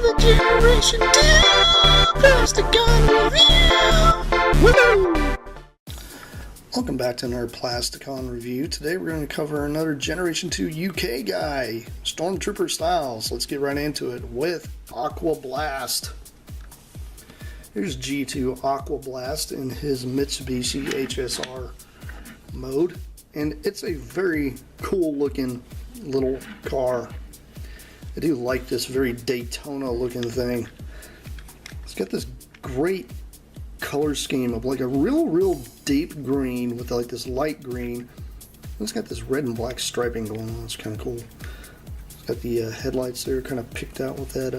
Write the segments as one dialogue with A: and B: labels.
A: another Generation 2 Plasticon review! Woo! Welcome back to another Plasticon review. Today we're going to cover another Generation 2 UK guy, Stormtrooper styles. Let's get right into it with Aquablast. Here's G2 Aquablast in his Mitsubishi HSR mode, and it's a very cool looking little car. I do like this very Daytona looking thing. It's got this great color scheme of like a real deep green with like this light green. It's got this red and black striping going on. It's kind of cool. It's got the headlights there kind of picked out with that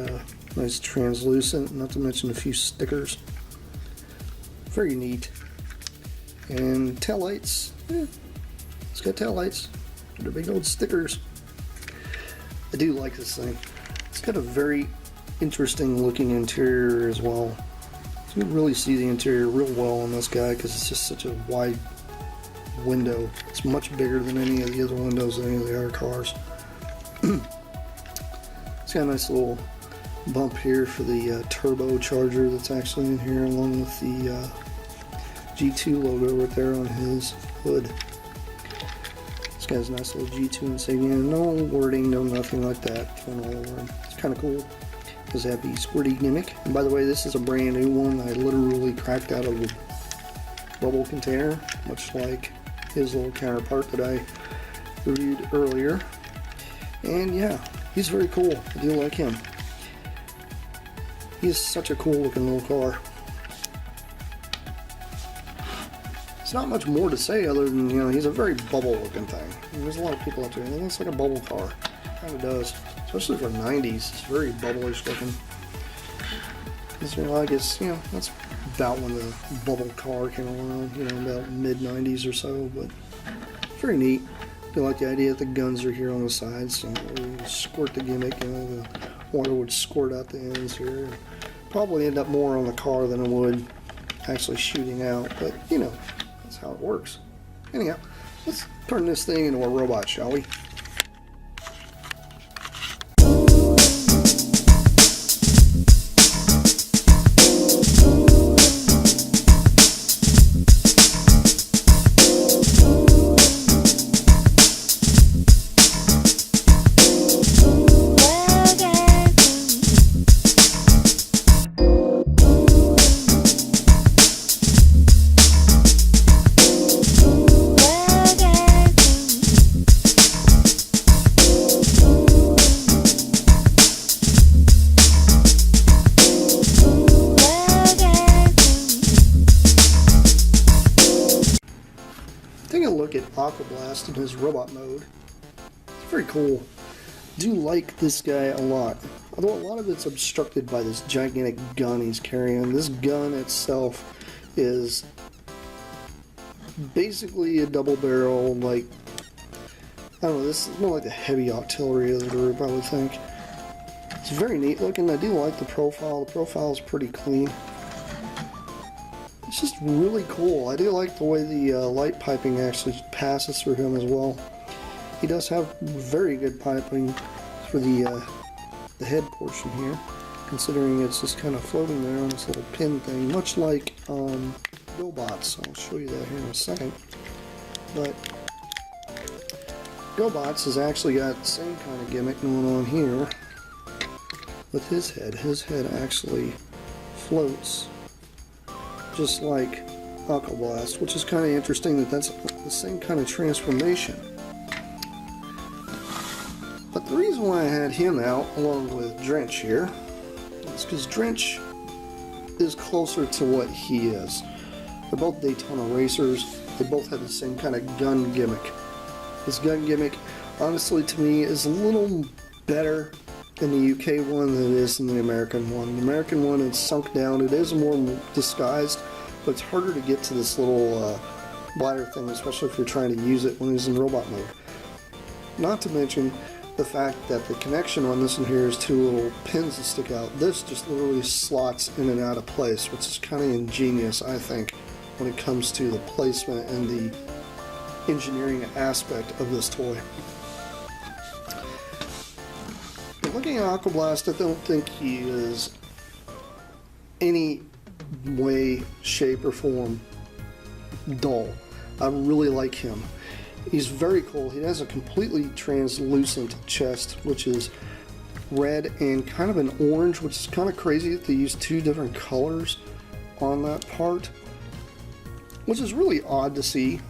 A: nice translucent, not to mention a few stickers. Very neat. And tail lights. It's got tail lights. They're big old stickers. I do like this thing. It's got a very interesting looking interior as well. You can really see the interior real well on this guy because it's just such a wide window. It's much bigger than any of the other windows in any of the other cars. It's got a nice little bump here for the turbocharger that's actually in here, along with the G2 logo right there on his hood. This guy's a nice little G2 insignia. No wording, no nothing like that thrown all over him. It's kind of cool. Does have the squirty gimmick. And by the way, this is a brand new one. I literally cracked out of the bubble container, much like his little counterpart that I reviewed earlier. And yeah, he's very cool. I do like him. He's such a cool looking little car. It's not much more to say other than, you know, he's a very bubble looking thing. And there's a lot of people out there, and it looks like a bubble car. It kind of does. Especially for 90s, it's very bubblish looking. Because, you know, I guess, you know, that's about when the bubble car came around, you know, about mid-90s or so, but very neat. I like the idea that the guns are here on the sides, so you squirt the gimmick, you know, the water would squirt out the ends here. And probably end up more on the car than it would actually shooting out, but, you know, that's how it works. Anyhow, let's turn this thing into a robot, shall we? Taking a look at Aquablast in his robot mode. It's very cool. Do like this guy a lot. Although a lot of it's obstructed by this gigantic gun he's carrying. This gun itself is basically a double barrel, like, I don't know, this is more like the heavy artillery of the group, I would think. It's very neat looking. I do like the profile. The profile is pretty clean. It's just really cool. I do like the way the light piping actually passes through him as well. He does have very good piping for the head portion here, considering it's just kind of floating there on this little pin thing, much like GoBots. I'll show you that here in a second. But GoBots has actually got the same kind of gimmick going on here with his head. His head actually floats just like Aquablast, which is kind of interesting that that's the same kind of transformation. But the reason why I had him out along with Drench here is because Drench is closer to what he is. They're both Daytona racers. They both have the same kind of gun gimmick. This gun gimmick, honestly, to me, is a little better in the UK one than it is in the American one. The American one is sunk down. It is more disguised, but it's harder to get to this little bladder thing, especially if you're trying to use it when he's in robot mode. Not to mention the fact that the connection on this one here is two little pins that stick out. This just literally slots in and out of place, which is kind of ingenious, I think, when it comes to the placement and the engineering aspect of this toy. looking at Aquablast, I don't think he is any way, shape, or form dull. I really like him. He's very cool. He has a completely translucent chest, which is red and kind of an orange, which is kind of crazy that they use two different colors on that part, which is really odd to see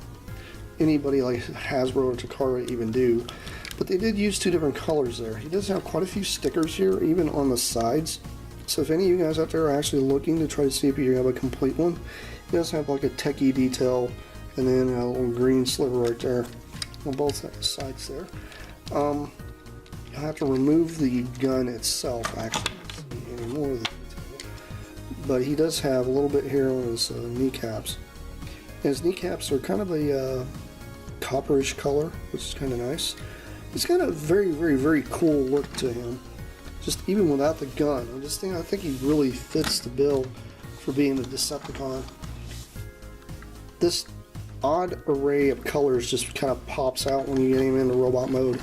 A: anybody like Hasbro or Takara even do. But they did use two different colors there. He does have quite a few stickers here, even on the sides. So if any of you guys out there are actually looking to try to see if you have a complete one, he does have like a techie detail and then a little green sliver right there on both sides there. You'll have to remove the gun itself, actually, to see any more of the detail. But he does have a little bit here on his kneecaps. And his kneecaps are kind of a copperish color, which is kind of nice. He's got a very, very, very cool look to him, just even without the gun. I think he really fits the bill for being a Decepticon. This odd array of colors just kind of pops out when you get him into robot mode.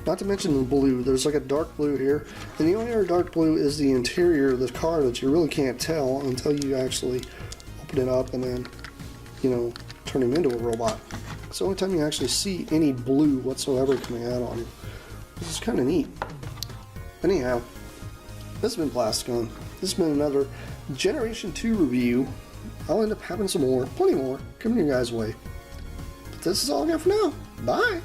A: Not to mention the blue. There's like a dark blue here, and the only other dark blue is the interior of the car that you really can't tell until you actually open it up and then, you know, turn him into a robot. It's the only time you actually see any blue whatsoever coming out on him. This is kind of neat. Anyhow, this has been Plasticon. This has been another Generation 2 review. I'll end up having some more, plenty more, coming your guys' way. But this is all I got for now. Bye!